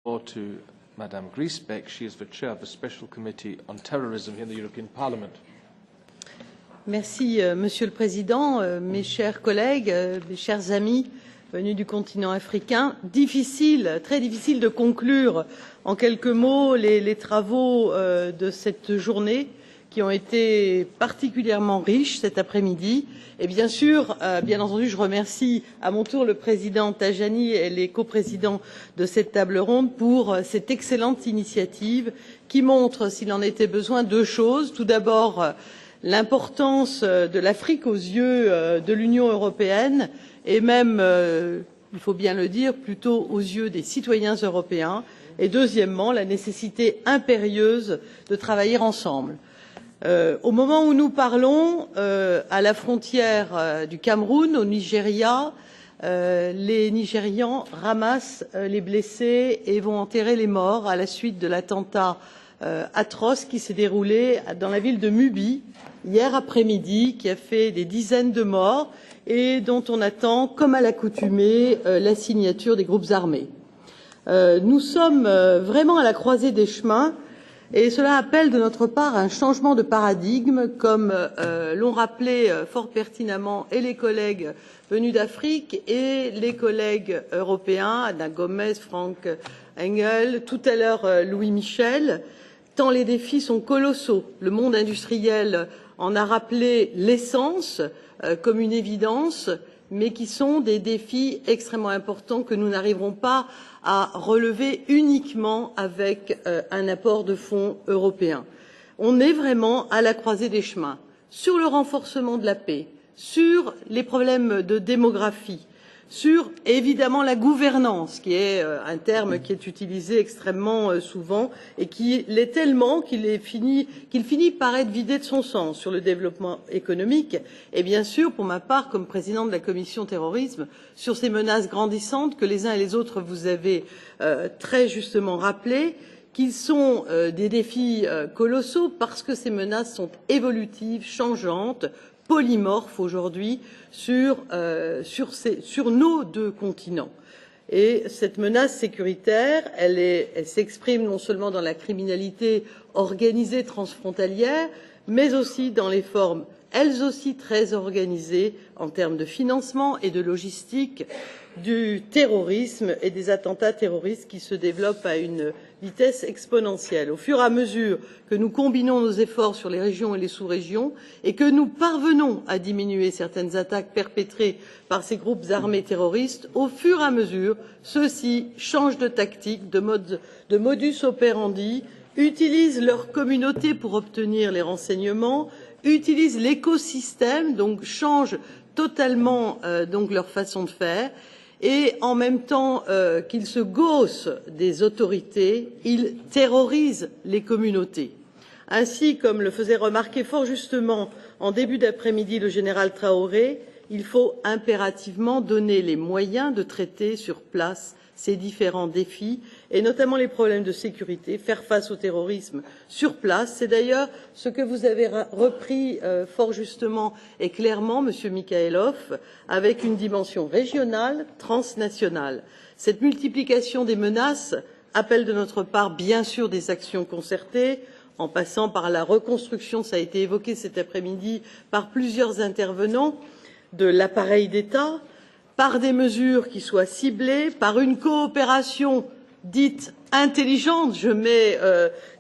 To Madame Griesbeck. She is the chair of the Special Committee on Terrorism here in the European Parliament. Merci, Monsieur le Président, mes chers collègues, mes chers amis venus du continent africain. Très difficile de conclure en quelques mots les travaux de cette journée qui ont été particulièrement riches cet après-midi. Et bien sûr, bien entendu, je remercie à mon tour le président Tajani et les coprésidents de cette table ronde pour cette excellente initiative qui montre, s'il en était besoin, deux choses. Tout d'abord, l'importance de l'Afrique aux yeux de l'Union européenne et même, il faut bien le dire, plutôt aux yeux des citoyens européens. Et deuxièmement, la nécessité impérieuse de travailler ensemble. Au moment où nous parlons, à la frontière du Cameroun, au Nigeria, les Nigérians ramassent les blessés et vont enterrer les morts à la suite de l'attentat atroce qui s'est déroulé dans la ville de Mubi hier après-midi, qui a fait des dizaines de morts et dont on attend, comme à l'accoutumée, la signature des groupes armés. Nous sommes vraiment à la croisée des chemins. Et cela appelle de notre part un changement de paradigme, comme l'ont rappelé fort pertinemment et les collègues venus d'Afrique et les collègues européens, Anna Gomes, Frank Engel, tout à l'heure Louis Michel, tant les défis sont colossaux. Le monde industriel en a rappelé l'essence comme une évidence, mais qui sont des défis extrêmement importants que nous n'arriverons pas à relever uniquement avec un apport de fonds européens. On est vraiment à la croisée des chemins sur le renforcement de la paix, sur les problèmes de démographie, sur évidemment la gouvernance, qui est un terme qui est utilisé extrêmement souvent et qui l'est tellement qu'il finit par être vidé de son sens, sur le développement économique et bien sûr, pour ma part, comme présidente de la commission terrorisme, sur ces menaces grandissantes que les uns et les autres vous avez très justement rappelées, qu'ils sont des défis colossaux parce que ces menaces sont évolutives, changeantes, polymorphes aujourd'hui sur nos deux continents. Et cette menace sécuritaire, elle s'exprime non seulement dans la criminalité organisée transfrontalière, mais aussi dans les formes, elles aussi très organisées en termes de financement et de logistique, du terrorisme et des attentats terroristes qui se développent à une vitesse exponentielle. Au fur et à mesure que nous combinons nos efforts sur les régions et les sous-régions et que nous parvenons à diminuer certaines attaques perpétrées par ces groupes armés terroristes, au fur et à mesure, ceux-ci changent de tactique, de modus operandi, utilisent leur communauté pour obtenir les renseignements, utilisent l'écosystème, donc changent totalement donc leur façon de faire. Et en même temps qu'ils se gaussent des autorités, ils terrorisent les communautés. Ainsi, comme le faisait remarquer fort justement en début d'après-midi le général Traoré, il faut impérativement donner les moyens de traiter sur place ces différents défis, et notamment les problèmes de sécurité, faire face au terrorisme sur place. C'est d'ailleurs ce que vous avez repris fort justement et clairement, Monsieur Mikhaïlov, avec une dimension régionale, transnationale. Cette multiplication des menaces appelle de notre part, bien sûr, des actions concertées, en passant par la reconstruction, ça a été évoqué cet après-midi par plusieurs intervenants, de l'appareil d'État, par des mesures qui soient ciblées, par une coopération dite intelligente, je mets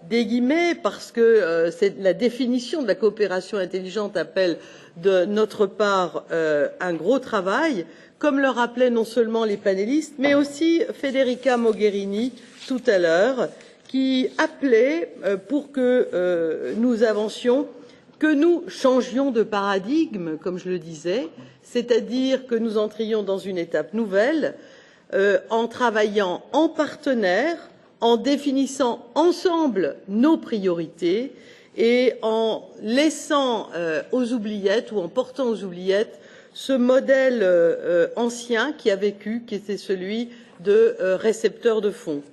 des guillemets parce que la définition de la coopération intelligente appelle de notre part un gros travail, comme le rappelaient non seulement les panélistes, mais aussi Federica Mogherini tout à l'heure, qui appelait pour que nous avancions, que nous changions de paradigme, comme je le disais, c'est-à-dire que nous entrions dans une étape nouvelle, en travaillant en partenaire, en définissant ensemble nos priorités et en laissant aux oubliettes ou en portant aux oubliettes ce modèle ancien qui a vécu, qui était celui de récepteur de fonds.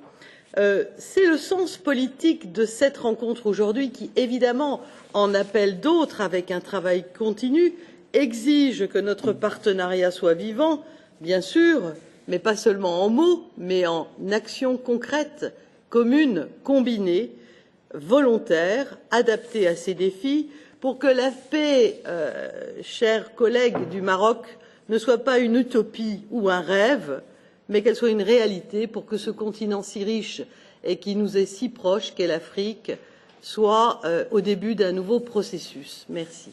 C'est le sens politique de cette rencontre aujourd'hui qui, évidemment, en appelle d'autres avec un travail continu, exige que notre partenariat soit vivant, bien sûr, mais pas seulement en mots, mais en actions concrètes, communes, combinées, volontaires, adaptées à ces défis, pour que la paix, chers collègues du Maroc, ne soit pas une utopie ou un rêve, mais qu'elle soit une réalité, pour que ce continent si riche et qui nous est si proche qu'est l'Afrique soit au début d'un nouveau processus. Merci.